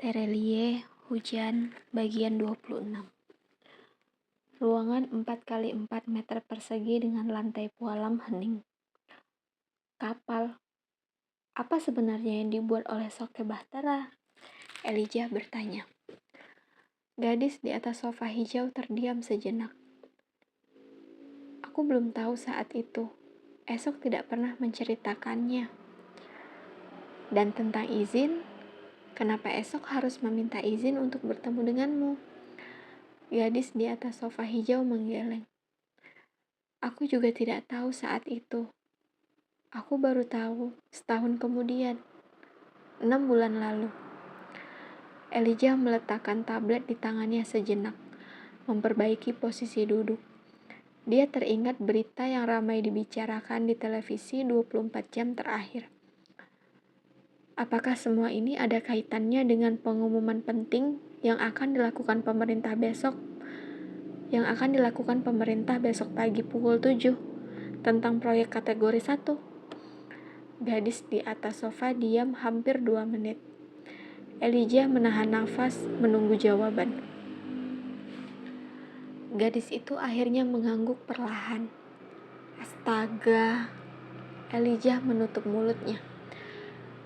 Terelie, hujan, bagian 26. Ruangan 4x4 meter persegi dengan lantai pualam hening. Kapal. Apa sebenarnya yang dibuat oleh Soke Bahtera? Elijah bertanya. Gadis di atas sofa hijau terdiam sejenak. Aku belum tahu saat itu. Esok tidak pernah menceritakannya. Dan tentang izin, kenapa esok harus meminta izin untuk bertemu denganmu? Gadis di atas sofa hijau menggeleng. Aku juga tidak tahu saat itu. Aku baru tahu setahun kemudian, 6 bulan lalu. Elijah meletakkan tablet di tangannya sejenak, memperbaiki posisi duduk. Dia teringat berita yang ramai dibicarakan di televisi 24 jam terakhir. Apakah semua ini ada kaitannya dengan pengumuman penting yang akan dilakukan pemerintah besok pagi pukul 7 tentang proyek kategori 1? Gadis di atas sofa diam hampir 2 menit. Elijah menahan nafas menunggu jawaban. Gadis itu akhirnya mengangguk perlahan. Astaga. Elijah menutup mulutnya.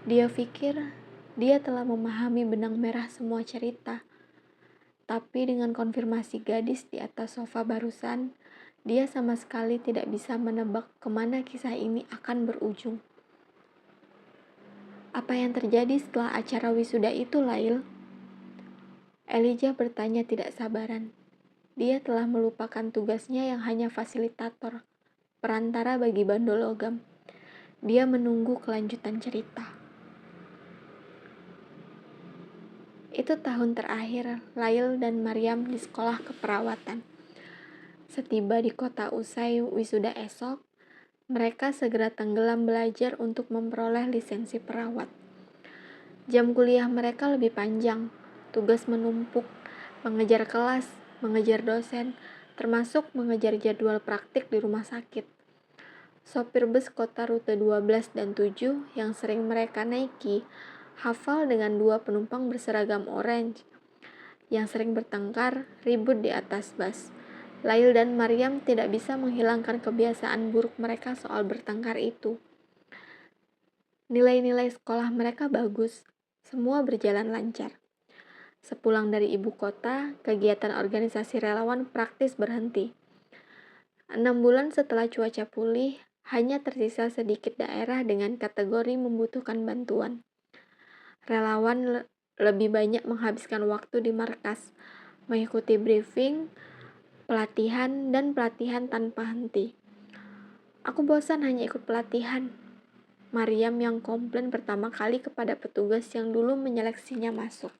Dia pikir dia telah memahami benang merah semua cerita. Tapi dengan konfirmasi gadis di atas sofa barusan, dia sama sekali tidak bisa menebak kemana kisah ini akan berujung. Apa yang terjadi setelah acara wisuda itu, Lail? Elijah bertanya tidak sabaran. Dia telah melupakan tugasnya yang hanya fasilitator, perantara bagi bandul logam. Dia menunggu kelanjutan cerita. Itu tahun terakhir Lail dan Maryam di sekolah keperawatan. Setiba di kota usai wisuda esok, mereka segera tenggelam belajar untuk memperoleh lisensi perawat. Jam kuliah mereka lebih panjang, tugas menumpuk, mengejar kelas, mengejar dosen, termasuk mengejar jadwal praktik di rumah sakit. Sopir bus kota rute 12 dan 7 yang sering mereka naiki hafal dengan 2 penumpang berseragam orange yang sering bertengkar ribut di atas bus. Lail dan Maryam tidak bisa menghilangkan kebiasaan buruk mereka soal bertengkar itu. Nilai-nilai sekolah mereka bagus, semua berjalan lancar. Sepulang dari ibu kota, kegiatan organisasi relawan praktis berhenti. 6 bulan setelah cuaca pulih, hanya tersisa sedikit daerah dengan kategori membutuhkan bantuan. Relawan lebih banyak menghabiskan waktu di markas, mengikuti briefing, pelatihan tanpa henti. Aku bosan hanya ikut pelatihan. Maryam yang komplain pertama kali kepada petugas yang dulu menyeleksinya masuk.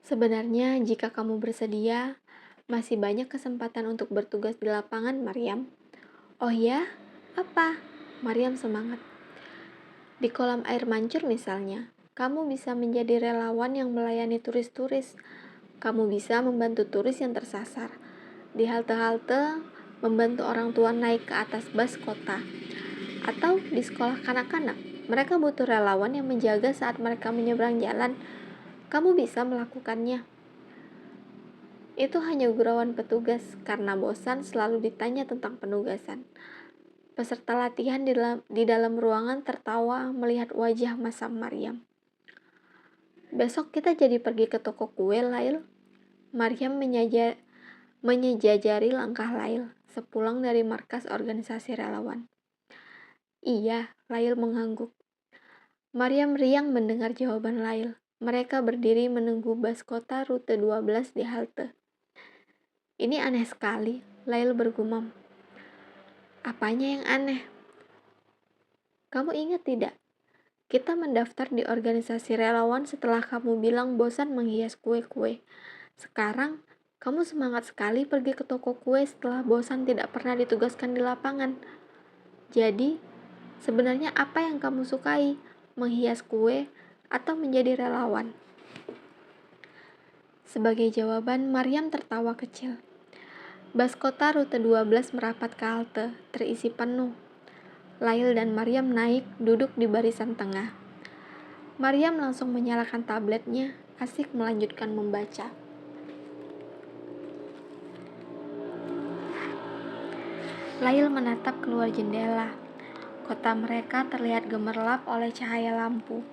Sebenarnya jika kamu bersedia, masih banyak kesempatan untuk bertugas di lapangan, Maryam. Oh ya? Apa? Maryam semangat. Di kolam air mancur misalnya, kamu bisa menjadi relawan yang melayani turis-turis. Kamu bisa membantu turis yang tersasar. Di halte-halte, membantu orang tua naik ke atas bus kota. Atau di sekolah kanak-kanak, mereka butuh relawan yang menjaga saat mereka menyeberang jalan. Kamu bisa melakukannya. Itu hanya gurauan petugas karena bosan selalu ditanya tentang penugasan. Peserta latihan di dalam ruangan tertawa melihat wajah masam Maryam. Besok kita jadi pergi ke toko kue, Lail. Maryam menyejajari langkah Lail sepulang dari markas organisasi relawan. Iya, Lail mengangguk. Maryam riang mendengar jawaban Lail. Mereka berdiri menunggu bus kota rute 12 di halte. Ini aneh sekali, Lail bergumam. Apanya yang aneh? Kamu ingat tidak? Kita mendaftar di organisasi relawan setelah kamu bilang bosan menghias kue-kue. Sekarang, kamu semangat sekali pergi ke toko kue setelah bosan tidak pernah ditugaskan di lapangan. Jadi, sebenarnya apa yang kamu sukai? Menghias kue atau menjadi relawan? Sebagai jawaban, Maryam tertawa kecil. Bus kota rute 12 merapat ke halte, terisi penuh. Lail dan Maryam naik, duduk di barisan tengah. Maryam langsung menyalakan tabletnya, asik melanjutkan membaca. Lail menatap keluar jendela. Kota mereka terlihat gemerlap oleh cahaya lampu.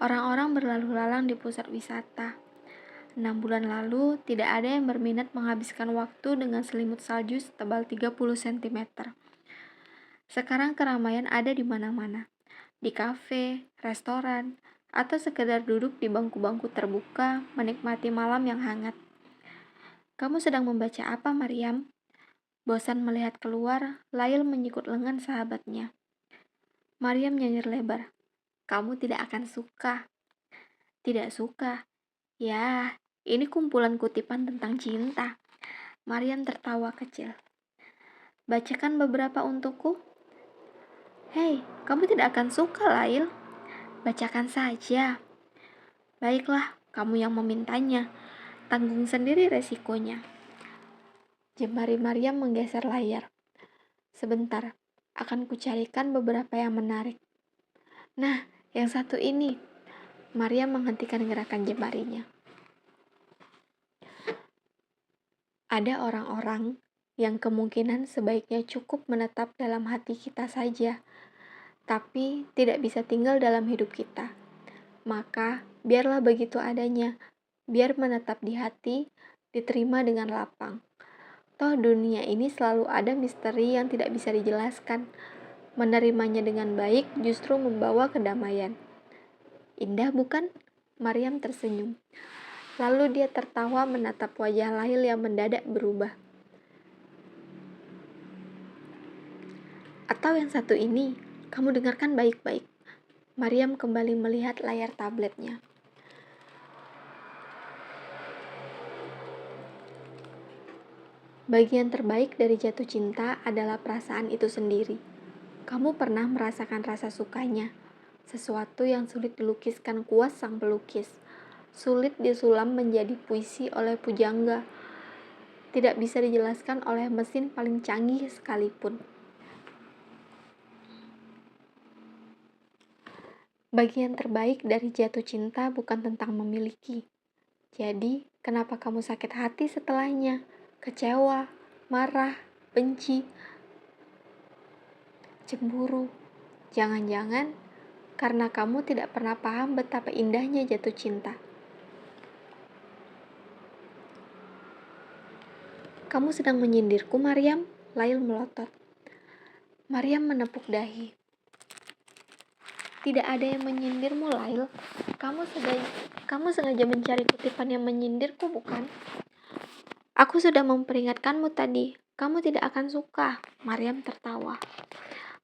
Orang-orang berlalu lalang di pusat wisata. 6 bulan lalu, tidak ada yang berminat menghabiskan waktu dengan selimut salju setebal 30 cm. Sekarang keramaian ada di mana-mana. Di kafe, restoran, atau sekedar duduk di bangku-bangku terbuka menikmati malam yang hangat. Kamu sedang membaca apa, Maryam? Bosan melihat keluar, Lail menyikut lengan sahabatnya. Maryam nyengir lebar. Kamu tidak akan suka. Tidak suka? Ya, ini kumpulan kutipan tentang cinta. Maryam tertawa kecil. Bacakan beberapa untukku. Hei, kamu tidak akan suka, Lail. Bacakan saja. Baiklah, kamu yang memintanya. Tanggung sendiri resikonya. Jemari Maryam menggeser layar. Sebentar, akan kucarikan beberapa yang menarik. Nah, yang satu ini. Maryam menghentikan gerakan jemarinya. Ada orang-orang yang kemungkinan sebaiknya cukup menetap dalam hati kita saja, tapi tidak bisa tinggal dalam hidup kita. Maka, biarlah begitu adanya, biar menetap di hati, diterima dengan lapang. Toh dunia ini selalu ada misteri yang tidak bisa dijelaskan. Menerimanya dengan baik justru membawa kedamaian. Indah bukan? Maryam tersenyum. Lalu dia tertawa menatap wajah Lail yang mendadak berubah. Atau yang satu ini, kamu dengarkan baik-baik. Maryam kembali melihat layar tabletnya. Bagian terbaik dari jatuh cinta adalah perasaan itu sendiri. Kamu pernah merasakan rasa sukanya, sesuatu yang sulit dilukiskan kuas sang pelukis, sulit disulam menjadi puisi oleh pujangga, tidak bisa dijelaskan oleh mesin paling canggih sekalipun. Bagian terbaik dari jatuh cinta bukan tentang memiliki. Jadi, kenapa kamu sakit hati setelahnya? Kecewa, marah, benci, cemburu. Jangan-jangan karena kamu tidak pernah paham betapa indahnya jatuh cinta. Kamu sedang menyindirku, Maryam? Lail melotot. Maryam menepuk dahi. Tidak ada yang menyindirmu, Lail. Kamu sengaja mencari kutipan yang menyindirku, bukan? Aku sudah memperingatkanmu tadi. Kamu tidak akan suka. Maryam tertawa.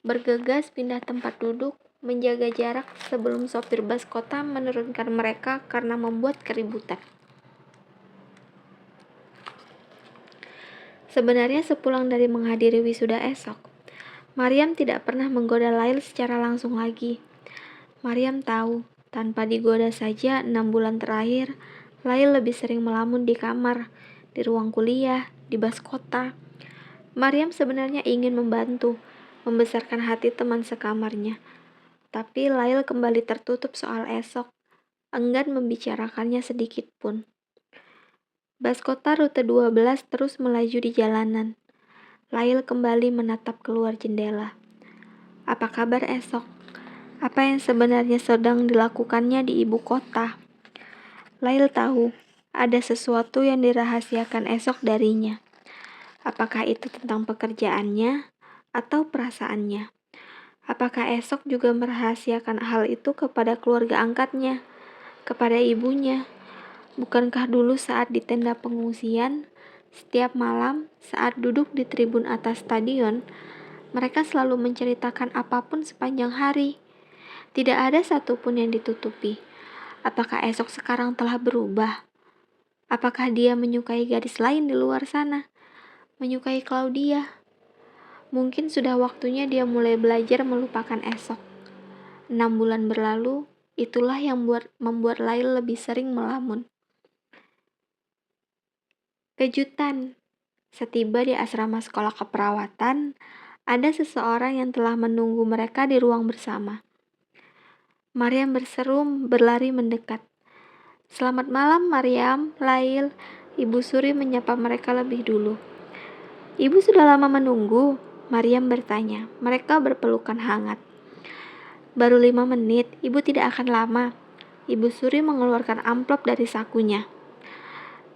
Bergegas pindah tempat duduk, menjaga jarak sebelum sopir bus kota menurunkan mereka karena membuat keributan. Sebenarnya sepulang dari menghadiri wisuda esok, Maryam tidak pernah menggoda Lail secara langsung lagi. Maryam tahu, tanpa digoda saja 6 bulan terakhir, Lail lebih sering melamun di kamar, di ruang kuliah, di bus kota. Maryam sebenarnya ingin membantu, membesarkan hati teman sekamarnya. Tapi Lail kembali tertutup soal esok, enggan membicarakannya sedikit pun. Bus kota rute 12 terus melaju di jalanan. Lail kembali menatap keluar jendela. Apa kabar esok? Apa yang sebenarnya sedang dilakukannya di ibu kota? Lail tahu, ada sesuatu yang dirahasiakan esok darinya. Apakah itu tentang pekerjaannya atau perasaannya? Apakah esok juga merahasiakan hal itu kepada keluarga angkatnya, kepada ibunya? Bukankah dulu saat di tenda pengungsian, setiap malam saat duduk di tribun atas stadion, mereka selalu menceritakan apapun sepanjang hari. Tidak ada satupun yang ditutupi. Apakah esok sekarang telah berubah? Apakah dia menyukai gadis lain di luar sana? Menyukai Claudia? Mungkin sudah waktunya dia mulai belajar melupakan esok. 6 bulan berlalu, itulah yang membuat Lail lebih sering melamun. Kejutan. Setiba di asrama sekolah keperawatan, Ada seseorang yang telah menunggu mereka di ruang bersama. Maryam berseru berlari mendekat. Selamat malam Maryam, Lail. Ibu Suri menyapa mereka lebih dulu. Ibu sudah lama menunggu, Maryam bertanya. Mereka berpelukan hangat. Baru 5 menit, ibu tidak akan lama. Ibu Suri mengeluarkan amplop dari sakunya.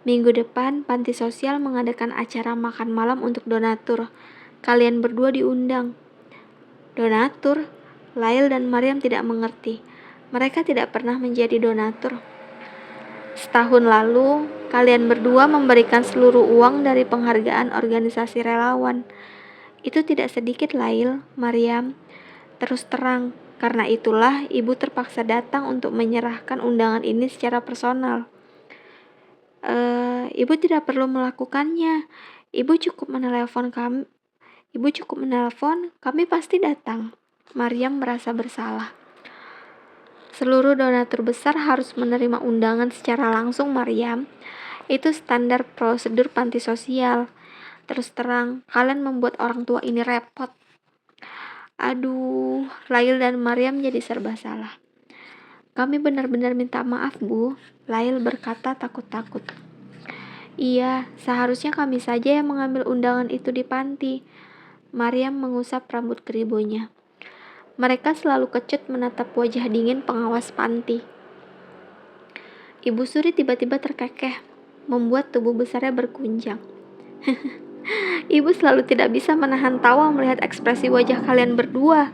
Minggu depan, panti sosial mengadakan acara makan malam untuk donatur. Kalian berdua diundang. Donatur? Lail dan Maryam tidak mengerti. Mereka tidak pernah menjadi donatur. Setahun lalu, kalian berdua memberikan seluruh uang dari penghargaan organisasi relawan. Itu tidak sedikit, Lail, Maryam. Terus terang, karena itulah ibu terpaksa datang untuk menyerahkan undangan ini secara personal. Ibu tidak perlu melakukannya. Ibu cukup menelpon kami. Kami pasti datang. Maryam merasa bersalah. Seluruh donatur besar harus menerima undangan secara langsung, Maryam. Itu standar prosedur panti sosial. Terus terang, kalian membuat orang tua ini repot. Aduh, Lail dan Maryam jadi serba salah. Kami benar-benar minta maaf, Bu. Lail berkata takut-takut. Iya, seharusnya kami saja yang mengambil undangan itu di panti. Maryam mengusap rambut keribonya. Mereka selalu kecut menatap wajah dingin pengawas panti. Ibu Suri tiba-tiba terkekeh, membuat tubuh besarnya bergunjang. Ibu selalu tidak bisa menahan tawa melihat ekspresi wajah kalian berdua.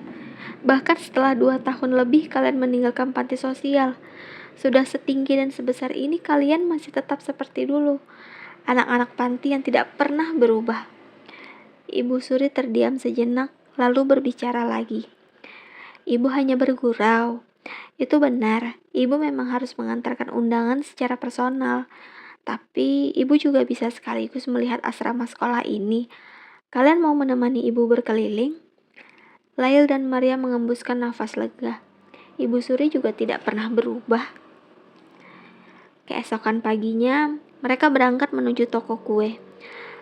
Bahkan setelah 2 tahun lebih kalian meninggalkan panti sosial. Sudah setinggi dan sebesar ini kalian masih tetap seperti dulu. Anak-anak panti yang tidak pernah berubah. Ibu Suri terdiam sejenak, lalu berbicara lagi. Ibu hanya bergurau. Itu benar, ibu memang harus mengantarkan undangan secara personal. Tapi ibu juga bisa sekaligus melihat asrama sekolah ini. Kalian mau menemani ibu berkeliling? Lail dan Maria mengembuskan nafas lega. Ibu Suri juga tidak pernah berubah. Keesokan paginya, mereka berangkat menuju toko kue.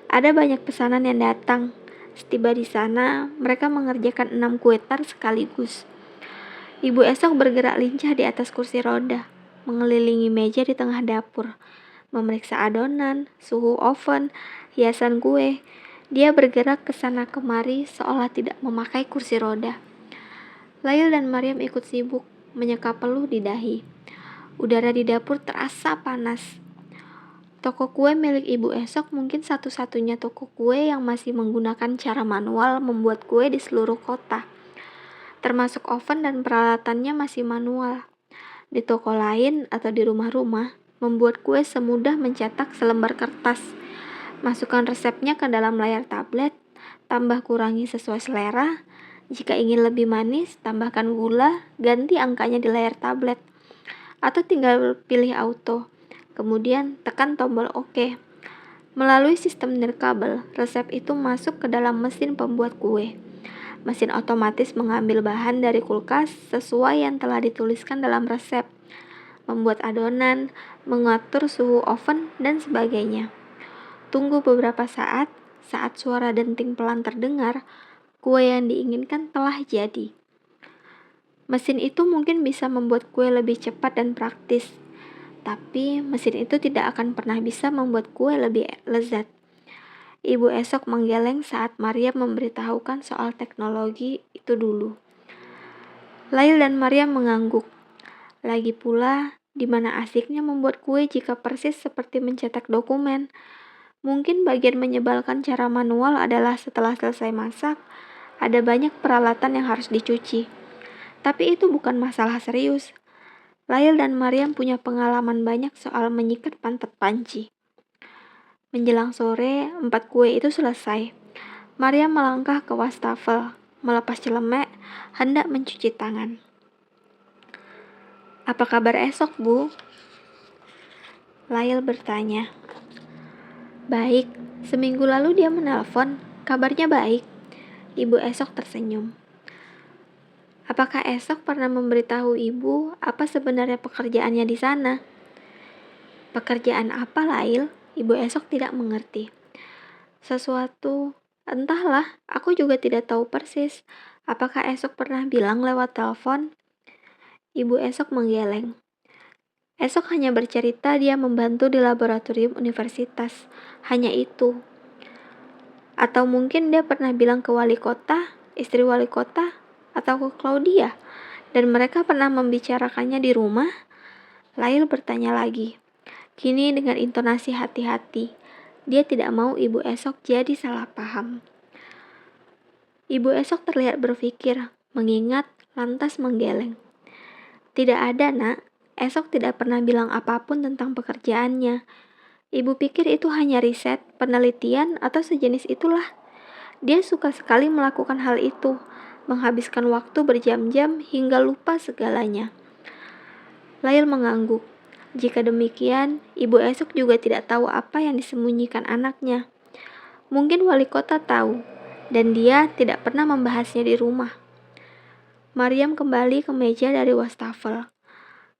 Ada banyak pesanan yang datang. Setiba di sana, mereka mengerjakan 6 kue tar sekaligus. Ibu esok bergerak lincah di atas kursi roda, mengelilingi meja di tengah dapur, memeriksa adonan, suhu oven, hiasan kue. Dia bergerak ke sana kemari seolah tidak memakai kursi roda. Lail dan Maryam ikut sibuk, menyeka peluh di dahi. Udara di dapur terasa panas. Toko kue milik Ibu Esok mungkin satu-satunya toko kue yang masih menggunakan cara manual membuat kue di seluruh kota. Termasuk oven dan peralatannya masih manual. Di toko lain atau di rumah-rumah, membuat kue semudah mencetak selembar kertas. Masukkan resepnya ke dalam layar tablet, tambah kurangi sesuai selera. Jika ingin lebih manis, tambahkan gula, ganti angkanya di layar tablet. Atau tinggal pilih auto. Kemudian tekan tombol OK. Melalui sistem nirkabel, resep itu masuk ke dalam mesin pembuat kue. Mesin otomatis mengambil bahan dari kulkas sesuai yang telah dituliskan dalam resep, membuat adonan, mengatur suhu oven, dan sebagainya. Tunggu beberapa saat suara denting pelan terdengar, kue yang diinginkan telah jadi. Mesin itu mungkin bisa membuat kue lebih cepat dan praktis. Tapi mesin itu tidak akan pernah bisa membuat kue lebih lezat. Ibu Esok menggeleng saat Maria memberitahukan soal teknologi itu dulu. Lail dan Maria mengangguk. Lagi pula, di mana asiknya membuat kue jika persis seperti mencetak dokumen. Mungkin bagian menyebalkan cara manual adalah setelah selesai masak, ada banyak peralatan yang harus dicuci. Tapi itu bukan masalah serius. Lail dan Maryam punya pengalaman banyak soal menyikat pantat panci. Menjelang sore, 4 kue itu selesai. Maryam melangkah ke wastafel, melepas celemek, hendak mencuci tangan. Apa kabar esok, Bu? Lail bertanya. Baik, seminggu lalu dia menelpon, kabarnya baik. Ibu Esok tersenyum. Apakah Esok pernah memberitahu ibu apa sebenarnya pekerjaannya di sana? Pekerjaan apa, Lail? Ibu Esok tidak mengerti. Sesuatu Entahlah, aku juga tidak tahu persis. Apakah esok pernah bilang lewat telepon? Ibu esok menggeleng. Esok hanya bercerita dia membantu di laboratorium universitas. Hanya itu. Atau mungkin dia pernah bilang ke wali kota, istri wali kota, atau ke Claudia. Dan mereka pernah membicarakannya di rumah. Lail bertanya lagi. Kini dengan intonasi hati-hati. Dia tidak mau ibu esok jadi salah paham. Ibu esok terlihat berpikir, mengingat, lantas menggeleng. Tidak ada, Nak. Esok tidak pernah bilang apapun tentang pekerjaannya. Ibu pikir itu hanya riset, penelitian, atau sejenis itulah. Dia suka sekali melakukan hal itu, menghabiskan waktu berjam-jam hingga lupa segalanya. Lail mengangguk. Jika demikian, ibu esok juga tidak tahu apa yang disembunyikan anaknya. Mungkin wali kota tahu, dan dia tidak pernah membahasnya di rumah. Maryam kembali ke meja dari wastafel.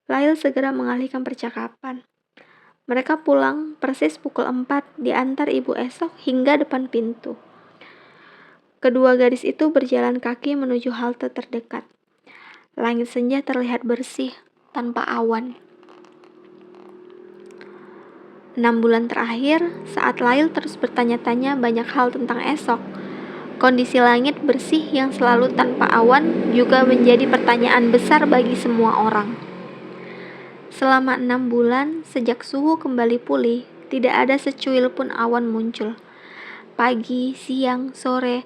Lail segera mengalihkan percakapan. Mereka pulang persis pukul 4 diantar ibu esok hingga depan pintu. Kedua gadis itu berjalan kaki menuju halte terdekat. Langit senja terlihat bersih, tanpa awan. 6 bulan terakhir, saat Lail terus bertanya-tanya banyak hal tentang esok, kondisi langit bersih yang selalu tanpa awan juga menjadi pertanyaan besar bagi semua orang. Selama 6 bulan, sejak suhu kembali pulih, tidak ada secuil pun awan muncul. Pagi, siang, sore,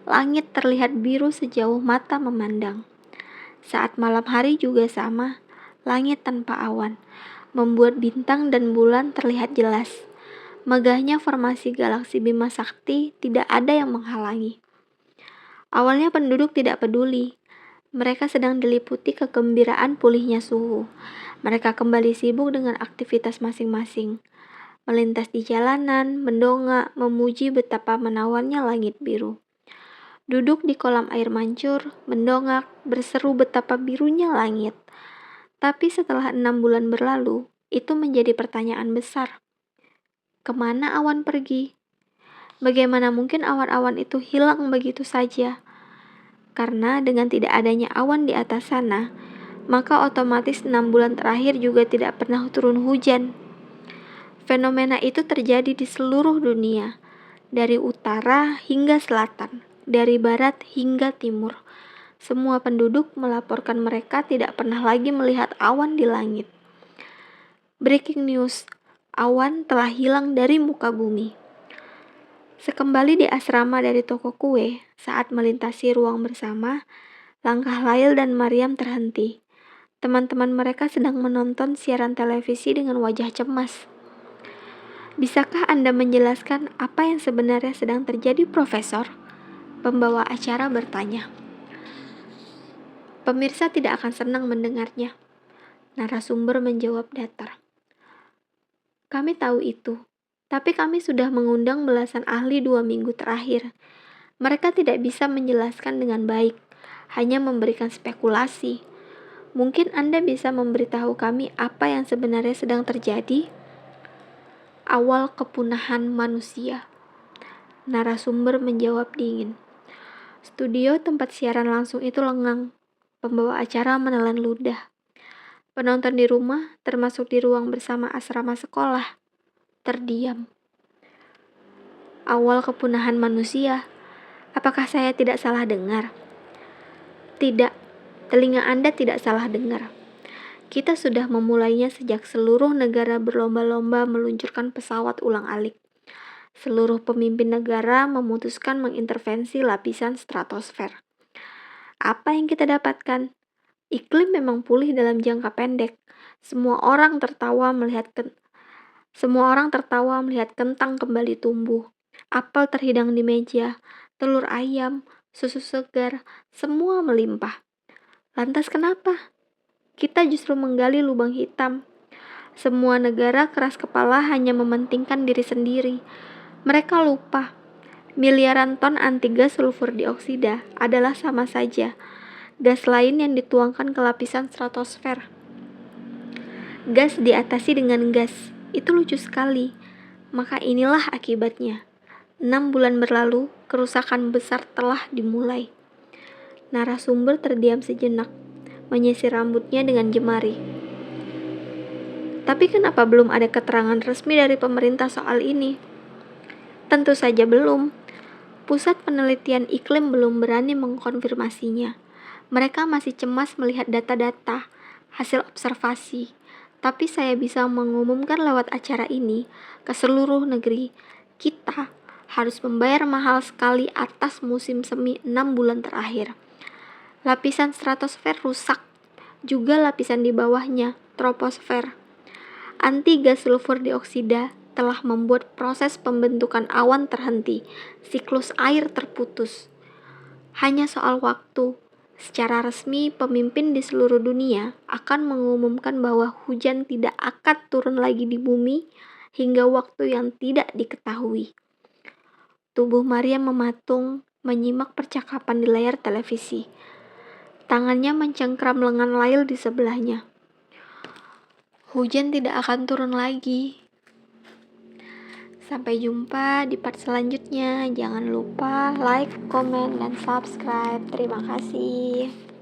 langit terlihat biru sejauh mata memandang. Saat malam hari juga sama, langit tanpa awan, membuat bintang dan bulan terlihat jelas. Megahnya formasi galaksi Bima Sakti tidak ada yang menghalangi. Awalnya penduduk tidak peduli. Mereka sedang diliputi kegembiraan pulihnya suhu. Mereka kembali sibuk dengan aktivitas masing-masing. Melintas di jalanan, mendongak, memuji betapa menawannya langit biru. Duduk di kolam air mancur, mendongak, berseru betapa birunya langit. Tapi setelah 6 bulan berlalu, itu menjadi pertanyaan besar. Kemana awan pergi? Bagaimana mungkin awan-awan itu hilang begitu saja? Karena dengan tidak adanya awan di atas sana, maka otomatis 6 bulan terakhir juga tidak pernah turun hujan. Fenomena itu terjadi di seluruh dunia, dari utara hingga selatan, dari barat hingga timur. Semua penduduk melaporkan mereka tidak pernah lagi melihat awan di langit. Breaking news, awan telah hilang dari muka bumi. Sekembali di asrama dari toko kue, saat melintasi ruang bersama, langkah Lail dan Maryam terhenti. Teman-teman mereka sedang menonton siaran televisi dengan wajah cemas. Bisakah Anda menjelaskan apa yang sebenarnya sedang terjadi, Profesor? Pembawa acara bertanya. Pemirsa tidak akan senang mendengarnya. Narasumber menjawab datar. Kami tahu itu. Tapi kami sudah mengundang belasan ahli 2 minggu terakhir. Mereka tidak bisa menjelaskan dengan baik, hanya memberikan spekulasi. Mungkin Anda bisa memberitahu kami apa yang sebenarnya sedang terjadi? Awal kepunahan manusia. Narasumber menjawab dingin. Studio tempat siaran langsung itu lengang. Pembawa acara menelan ludah. Penonton di rumah, termasuk di ruang bersama asrama sekolah, terdiam. Awal kepunahan manusia. Apakah saya tidak salah dengar? Tidak, telinga Anda tidak salah dengar. Kita sudah memulainya sejak seluruh negara berlomba-lomba meluncurkan pesawat ulang-alik. Seluruh pemimpin negara memutuskan mengintervensi lapisan stratosfer. Apa yang kita dapatkan? Iklim memang pulih dalam jangka pendek. Semua orang tertawa melihat kentang kembali tumbuh. Apel terhidang di meja, telur ayam, susu segar, semua melimpah. Lantas kenapa? Kita justru menggali lubang hitam. Semua negara keras kepala hanya mementingkan diri sendiri. Mereka lupa, miliaran ton antigas sulfur dioksida adalah sama saja gas lain yang dituangkan ke lapisan stratosfer. Gas diatasi dengan gas, itu lucu sekali. Maka inilah akibatnya. 6 bulan berlalu, kerusakan besar telah dimulai. Narasumber terdiam sejenak, menyisir rambutnya dengan jemari. Tapi kenapa belum ada keterangan resmi dari pemerintah soal ini? Tentu saja belum. Pusat Penelitian Iklim belum berani mengkonfirmasinya. Mereka masih cemas melihat data-data, hasil observasi. Tapi saya bisa mengumumkan lewat acara ini ke seluruh negeri, kita harus membayar mahal sekali atas musim semi 6 bulan terakhir. Lapisan stratosfer rusak, juga lapisan di bawahnya, troposfer. Anti-gas sulfur dioksida telah membuat proses pembentukan awan terhenti, siklus air terputus. Hanya soal waktu. Secara resmi, pemimpin di seluruh dunia akan mengumumkan bahwa hujan tidak akan turun lagi di bumi hingga waktu yang tidak diketahui. Tubuh Maria mematung, menyimak percakapan di layar televisi. Tangannya mencengkram lengan Lail di sebelahnya. Hujan tidak akan turun lagi. Sampai jumpa di part selanjutnya. Jangan lupa like, komen, dan subscribe. Terima kasih.